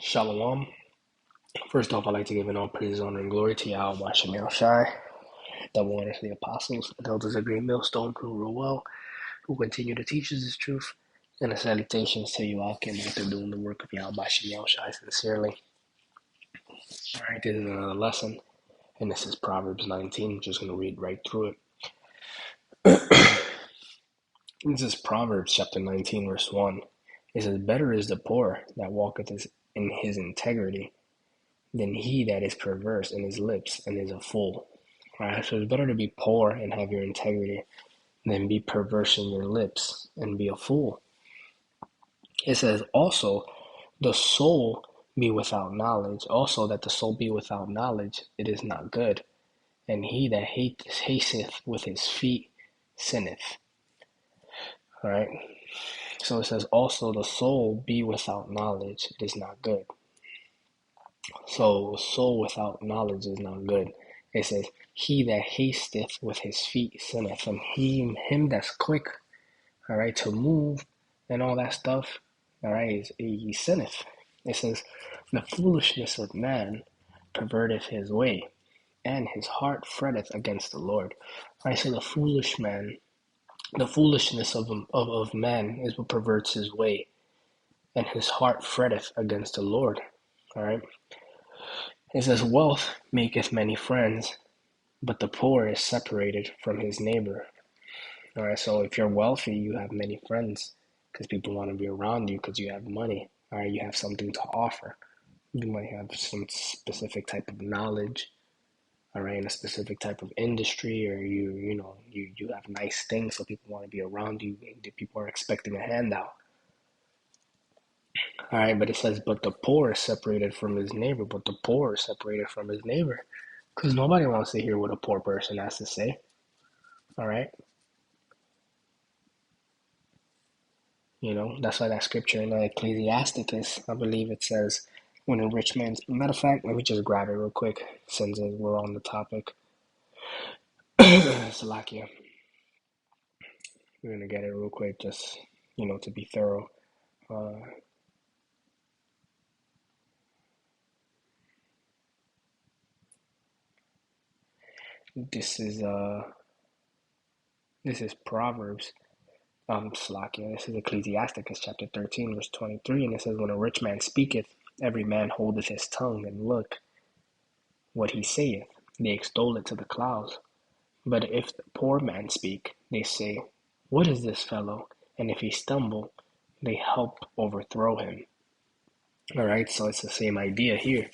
Shalom. First off, I'd like to give an all praise, honor, and glory to Yahweh Shem Shai, double honor to the apostles, and elders of Great Millstone, who rule well, who continue to teach us His truth, and the salutations to you all came after doing the work of Yahweh Shem Shai sincerely. Alright, this is another lesson, and this is Proverbs 19. I'm just going to read right through it. This is Proverbs chapter 19, verse 1. It says, "Better is the poor that walketh in his integrity than he that is perverse in his lips and is a fool." All right, so it's better to be poor and have your integrity than be perverse in your lips and be a fool. It says also, the soul be without knowledge. Also, that the soul be without knowledge, it is not good. And he that hasteth with his feet sinneth. All right. So it says also, the soul be without knowledge, it is not good. So, soul without knowledge is not good. It says, he that hasteth with his feet sinneth. And him that's quick, all right, to move and all that stuff, all right, he sinneth. It says, the foolishness of man perverteth his way, and his heart fretteth against the Lord. All right, so the foolishness of man is what perverts his way, and his heart fretteth against the Lord. All right. It says, wealth maketh many friends, but the poor is separated from his neighbor. All right, so if you're wealthy, you have many friends because people want to be around you because you have money. All right, you have something to offer. You might have some specific type of knowledge, all right, in a specific type of industry, or you have nice things, so people want to be around you. People are expecting a handout. All right, but it says, but the poor is separated from his neighbor. But the poor is separated from his neighbor because nobody wants to hear what a poor person has to say. All right. That's why that scripture in Ecclesiasticus, I believe it says, when a rich man's... Matter of fact, let me just grab it real quick since we're on the topic. Salakia. We're going to get it real quick just, to be thorough. This is Proverbs. Salakia. This is Ecclesiasticus chapter 13, verse 23, and it says, when a rich man speaketh, every man holdeth his tongue, and look what he saith. They extol it to the clouds. But if the poor man speak, they say, what is this fellow? And if he stumble, they help overthrow him. All right, so it's the same idea here.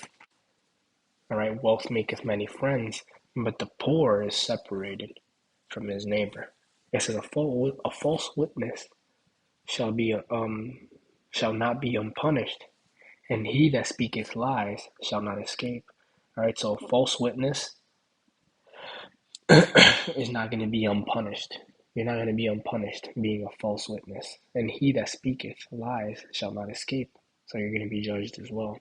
All right, wealth maketh many friends, but the poor is separated from his neighbor. It says, a false witness shall not be unpunished, and he that speaketh lies shall not escape. All right, so a false witness is not going to be unpunished. You're not going to be unpunished being a false witness. And he that speaketh lies shall not escape. So you're going to be judged as well.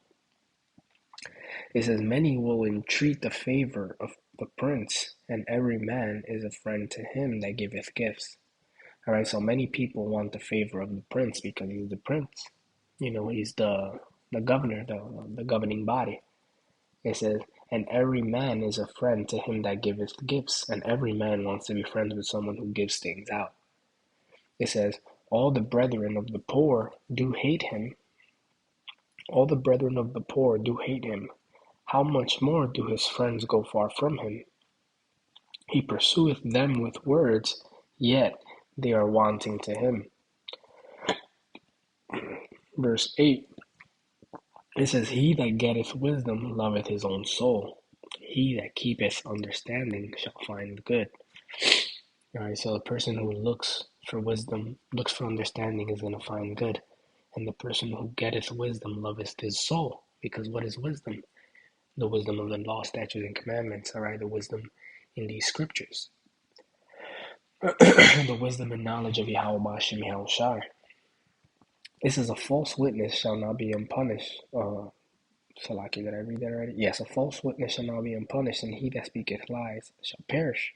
It says, many will entreat the favor of the prince, and every man is a friend to him that giveth gifts. All right, so many people want the favor of the prince because he's the prince. He's the governor, the governing body. It says, and every man is a friend to him that giveth gifts, and every man wants to be friends with someone who gives things out. It says, all the brethren of the poor do hate him. All the brethren of the poor do hate him. How much more do his friends go far from him? He pursueth them with words, yet they are wanting to him. Verse 8, it says, he that getteth wisdom loveth his own soul. He that keepeth understanding shall find good. All right, so the person who looks for wisdom, looks for understanding is going to find good. And the person who getteth wisdom loveth his soul. Because what is wisdom? The wisdom of the law, statutes, and commandments. All right, the wisdom in these scriptures. The wisdom and knowledge of Yahweh Shem Shai. This is a false witness shall not be unpunished. Salaki, did I read that already? Yes, a false witness shall not be unpunished, and he that speaketh lies shall perish.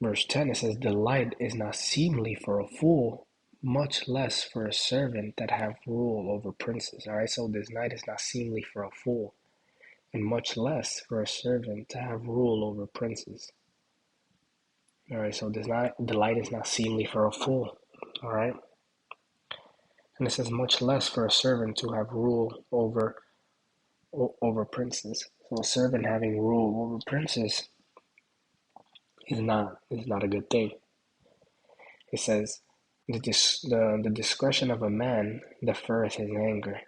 Verse 10, it says, delight is not seemly for a fool, much less for a servant that have rule over princes. All right, so this night is not seemly for a fool, and much less for a servant to have rule over princes. All right, so the light is not seemly for a fool. All right, and it says much less for a servant to have rule over princes. So a servant having rule over princes is not a good thing. It says the discretion of a man deferreth his anger,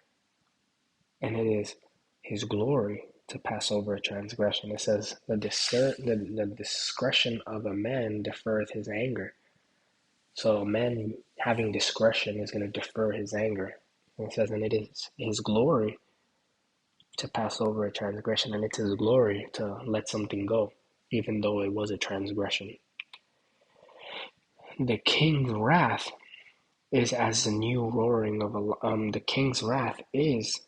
and it is his glory to pass over a transgression. It says the discretion of a man deferreth his anger. So a man having discretion is going to defer his anger. And it says, and it is his glory to pass over a transgression, and it's his glory to let something go, even though it was a transgression. The king's wrath is as the new roaring of the king's wrath is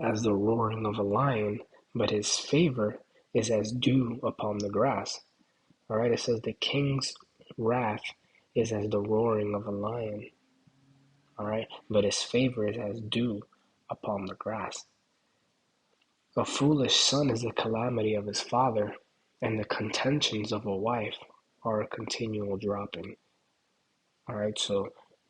as the roaring of a lion, but his favor is as dew upon the grass. All right, it says the king's wrath is as the roaring of a lion. All right, but his favor is as dew upon the grass. A foolish son is the calamity of his father, and the contentions of a wife are a continual dropping. All right, so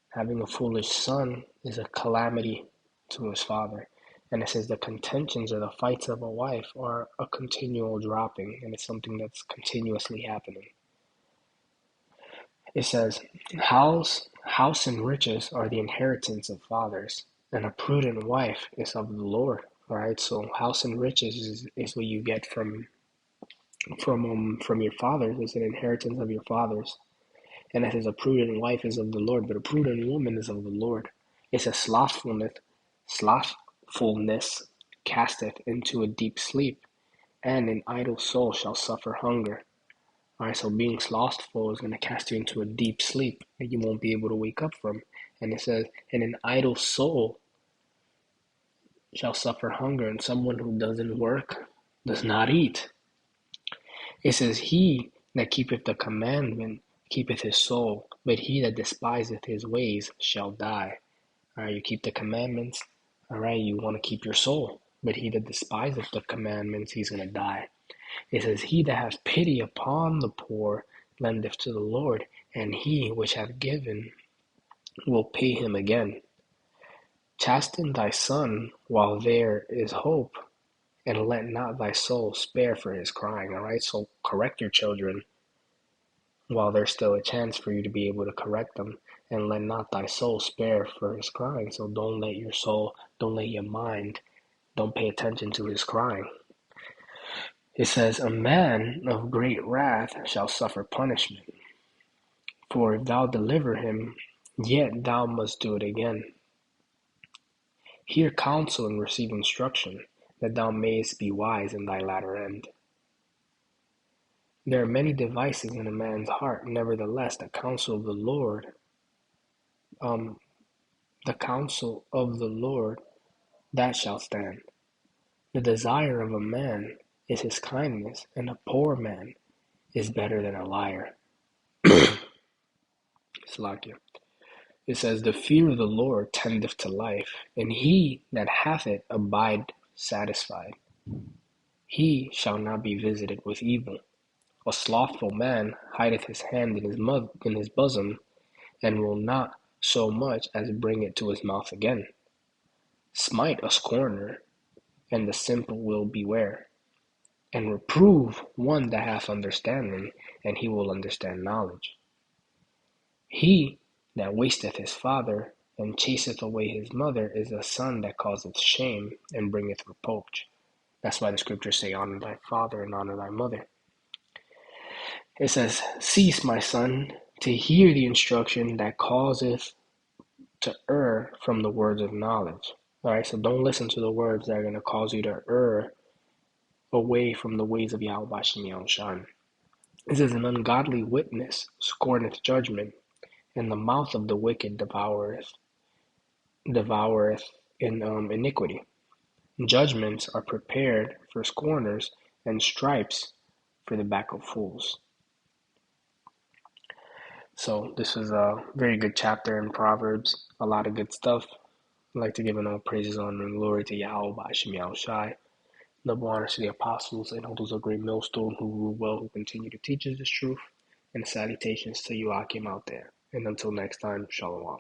having a foolish son is a calamity to his father. And it says the contentions or the fights of a wife are a continual dropping, and it's something that's continuously happening. It says, house and riches are the inheritance of fathers, and a prudent wife is of the Lord. All right, so house and riches is what you get from your fathers. It's an inheritance of your fathers. And it says a prudent wife is of the Lord, but a prudent woman is of the Lord. It says slothfulness casteth into a deep sleep, and an idle soul shall suffer hunger. All right, so being slothful is going to cast you into a deep sleep that you won't be able to wake up from. And it says, and an idle soul shall suffer hunger, and someone who doesn't work does not eat. It says, he that keepeth the commandment keepeth his soul, but he that despiseth his ways shall die. All right, you keep the commandments. All right, you want to keep your soul, but he that despiseth the commandments, he's going to die. It says, he that hath pity upon the poor lendeth to the Lord, and he which hath given will pay him again. Chasten thy son while there is hope, and let not thy soul spare for his crying. All right, so correct your children while there's still a chance for you to be able to correct them, and let not thy soul spare for his crying. So don't let your soul, don't let your mind, don't pay attention to his crying. It says, a man of great wrath shall suffer punishment, for if thou deliver him, yet thou must do it again. Hear counsel and receive instruction, that thou mayest be wise in thy latter end. There are many devices in a man's heart, nevertheless the counsel of the Lord, that shall stand. The desire of a man is his kindness, and a poor man is better than a liar. Slakia. It says, the fear of the Lord tendeth to life, and he that hath it abide satisfied. He shall not be visited with evil. A slothful man hideth his hand in his bosom, and will not so much as bring it to his mouth again. Smite a scorner, and the simple will beware. And reprove one that hath understanding, and he will understand knowledge. He that wasteth his father, and chaseth away his mother, is a son that causeth shame, and bringeth reproach. That's why the scriptures say, honor thy father and honor thy mother. It says, cease, my son, to hear the instruction that causeth to err from the words of knowledge. All right, so don't listen to the words that are going to cause you to err away from the ways of Yahweh Bashem Yahushua. It says, an ungodly witness scorneth judgment, and the mouth of the wicked devoureth in iniquity. Judgments are prepared for scorners, and stripes for the back of fools. So this is a very good chapter in Proverbs. A lot of good stuff. I'd like to give all praises, honor, and glory to Yahweh by Shemi Shai. Double honors to the apostles and holders of great millstone who rule well, who continue to teach us this truth. And salutations to you, Akim, out there. And until next time, Shalom.